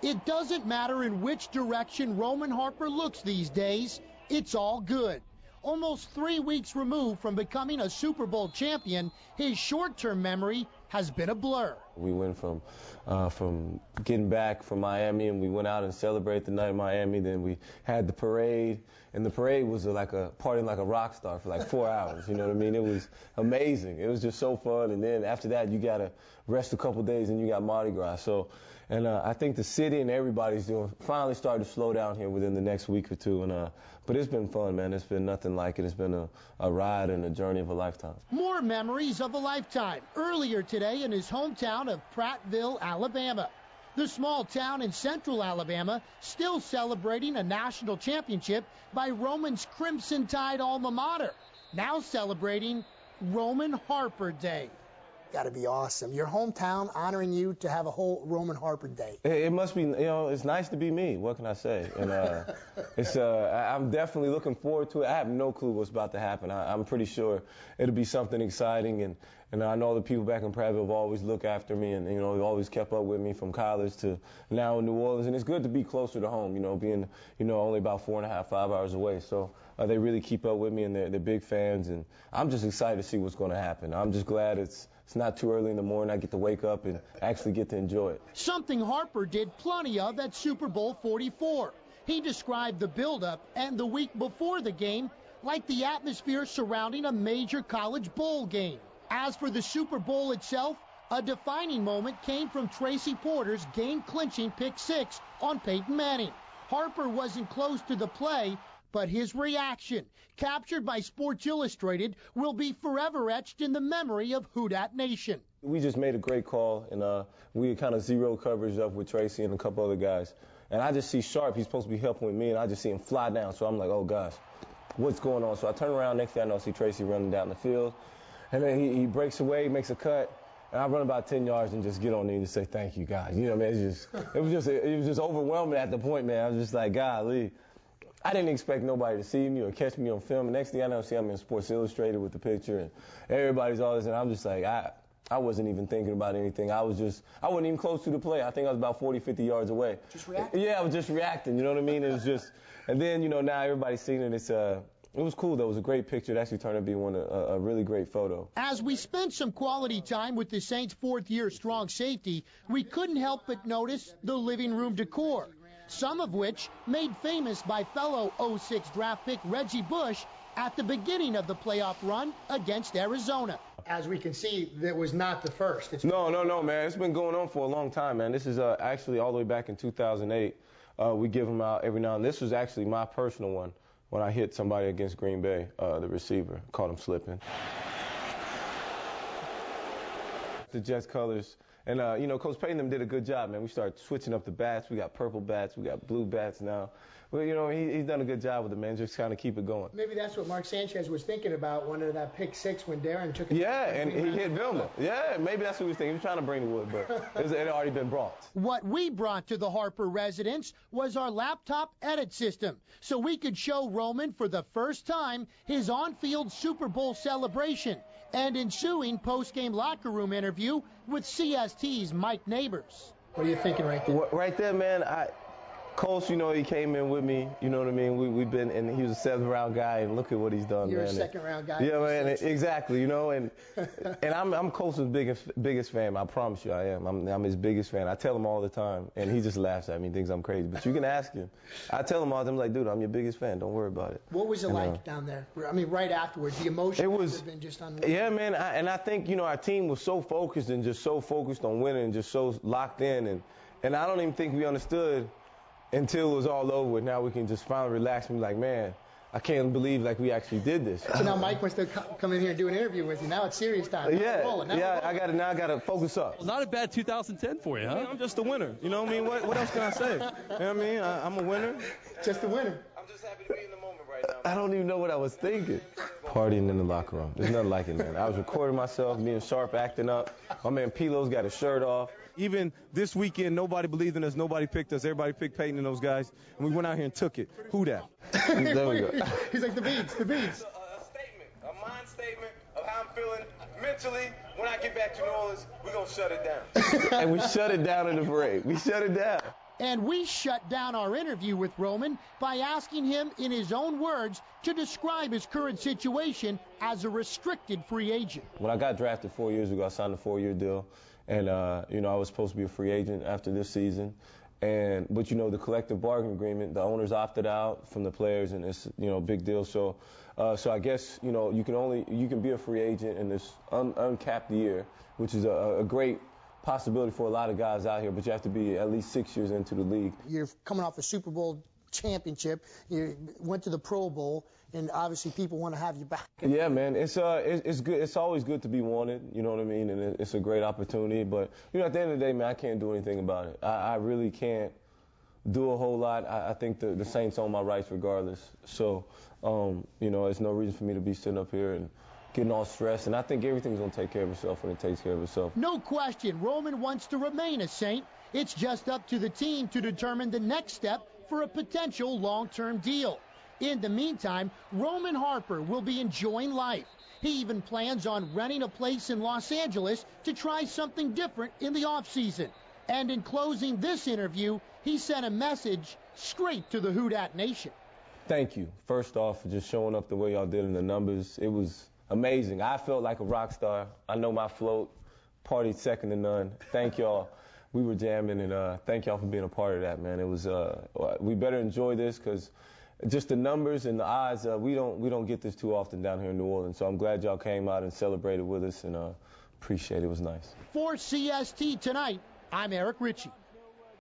It doesn't matter in which direction Roman Harper looks these days, it's all good. Almost 3 weeks removed from becoming a Super Bowl champion, his short-term memory has been a blur. We went from getting back from Miami, and we went out and celebrated the night in Miami. Then we had the parade, and the parade was like a partying like a rock star for like 4 hours. You know what I mean? It was amazing. It was just so fun. And then after that, you gotta rest a couple days, and you got Mardi Gras. So, and I think the city and everybody's finally started to slow down here within the next week or two. And but it's been fun, man. It's been nothing like it. It's been a ride and a journey of a lifetime. More memories of a lifetime. Earlier today in his hometown of Prattville, Alabama. The small town in central Alabama still celebrating a national championship by Roman's Crimson Tide alma mater. Now celebrating Roman Harper Day. Got to be awesome. Your hometown honoring you to have a whole Roman Harper Day. It must be, it's nice to be me. What can I say? And I'm definitely looking forward to it. I have no clue what's about to happen. I'm pretty sure it'll be something exciting. And I know the people back in Prattville have always looked after me and, they've always kept up with me from college to now in New Orleans. And it's good to be closer to home, being, only about 4.5, 5 hours away. So they really keep up with me, and they're big fans. And I'm just excited to see what's going to happen. I'm just glad it's not too early in the morning. I get to wake up and actually get to enjoy it. Something Harper did plenty of at Super Bowl 44. He described the buildup and the week before the game like the atmosphere surrounding a major college bowl game. As for the Super Bowl itself, a defining moment came from Tracy Porter's game-clinching pick six on Peyton Manning. Harper wasn't close to the play, but his reaction, captured by Sports Illustrated, will be forever etched in the memory of Houdat Nation. We just made a great call, and we kind of zero coverage up with Tracy and a couple other guys. And I just see Sharp, he's supposed to be helping with me, and I just see him fly down. So I'm like, oh, gosh, what's going on? So I turn around, next thing I know, I see Tracy running down the field. And then he breaks away, makes a cut, and I run about 10 yards and just get on there and just say, thank you, guys. Man, it was just overwhelming at the point, man. I was just like, golly. I didn't expect nobody to see me or catch me on film. And next thing I know, I'm in Sports Illustrated with the picture, and everybody's all this, and I'm just like, I wasn't even thinking about anything. I wasn't even close to the play. I think I was about 40, 50 yards away. Just reacting? Yeah, I was just reacting, you know what I mean? It was just, and then, now everybody's seen it. It was cool, though. It was a great picture. It actually turned out to be a really great photo. As we spent some quality time with the Saints' fourth-year strong safety, we couldn't help but notice the living room decor, some of which made famous by fellow 06 draft pick Reggie Bush at the beginning of the playoff run against Arizona. As we can see, that was not the first. No, man. It's been going on for a long time, man. This is actually all the way back in 2008. We give them out every now and then. This was actually my personal one when I hit somebody against Green Bay, the receiver. Caught him slipping. The Jets colors. And, Coach Payton them did a good job, man. We started switching up the bats. We got purple bats. We got blue bats now. Well, he's done a good job with it, man. Just kind of keep it going. Maybe that's what Mark Sanchez was thinking about, one of that pick six when Darren took it. Yeah, and he hit Vilma. Yeah, maybe that's what he was thinking. He was trying to bring the wood, but it had already been brought. What we brought to the Harper residence was our laptop edit system, so we could show Roman for the first time his on-field Super Bowl celebration and ensuing post-game locker room interview with CST's Mike Neighbors. What are you thinking right there? Right there, man, Coach, he came in with me, you know what I mean? We've been, and he was a 7th round guy, and look at what he's done, You're man. You're a 2nd round guy. Yeah, man, exactly, and I'm Coach's biggest fan, I promise you I am. I'm his biggest fan. I tell him all the time, and he just laughs at me and thinks I'm crazy. But you can ask him. I tell him all the time, like, dude, I'm your biggest fan. Don't worry about it. What was it like down there? I mean, right afterwards, the emotion must have been just unreal. Yeah, man, and I think, our team was so focused and just so focused on winning and just so locked in, and I don't even think we understood until it was all over. Now we can just finally relax and be like, man, I can't believe we actually did this. So now Mike wants to come in here and do an interview with you. Now it's serious time. Yeah, I got to focus up. Well, not a bad 2010 for you, huh? I mean, I'm just a winner. You know what I mean? What else can I say? You know what I mean? I'm a winner. Just a winner. I'm just happy to be in the moment right now. I don't even know what I was thinking. Partying in the locker room. There's nothing like it, man. I was recording myself, me and Sharp acting up. My man Pilo's got his shirt off. Even this weekend, nobody believed in us. Nobody picked us. Everybody picked Peyton and those guys. And we went out here and took it. Who that? There we go. He's like, the beats. A statement, a mind statement of how I'm feeling mentally. When I get back to New Orleans, we're going to shut it down. And we shut it down in the parade. We shut it down. And we shut down our interview with Roman by asking him in his own words to describe his current situation as a restricted free agent. When I got drafted 4 years ago, I signed a 4-year deal. And, I was supposed to be a free agent after this season. But the collective bargaining agreement, the owners opted out from the players, and it's, a big deal. So I guess, you can be a free agent in this uncapped year, which is a great possibility for a lot of guys out here, but you have to be at least 6 years into the league. You're coming off a Super Bowl championship. You went to the Pro Bowl, and obviously people want to have you back. Yeah, man, it's good. It's always good to be wanted, you know what I mean? And it's a great opportunity. But at the end of the day, man, I can't do anything about it. I really can't do a whole lot. I think the Saints own my rights regardless. So, there's no reason for me to be sitting up here and getting all stressed. And I think everything's going to take care of itself when it takes care of itself. No question, Roman wants to remain a Saint. It's just up to the team to determine the next step for a potential long-term deal. In the meantime, Roman Harper will be enjoying life. He even plans on renting a place in Los Angeles to try something different in the offseason. And in closing this interview, he sent a message straight to the Houdat Nation. Thank you, first off, for just showing up the way y'all did in the numbers. It was amazing. I felt like a rock star. I know my float, partied second to none. Thank y'all. We were jamming, and thank y'all for being a part of that, man. It was we better enjoy this because just the numbers and the odds, we don't get this too often down here in New Orleans. So I'm glad y'all came out and celebrated with us, and appreciate it. It was nice. For CST Tonight, I'm Eric Richey.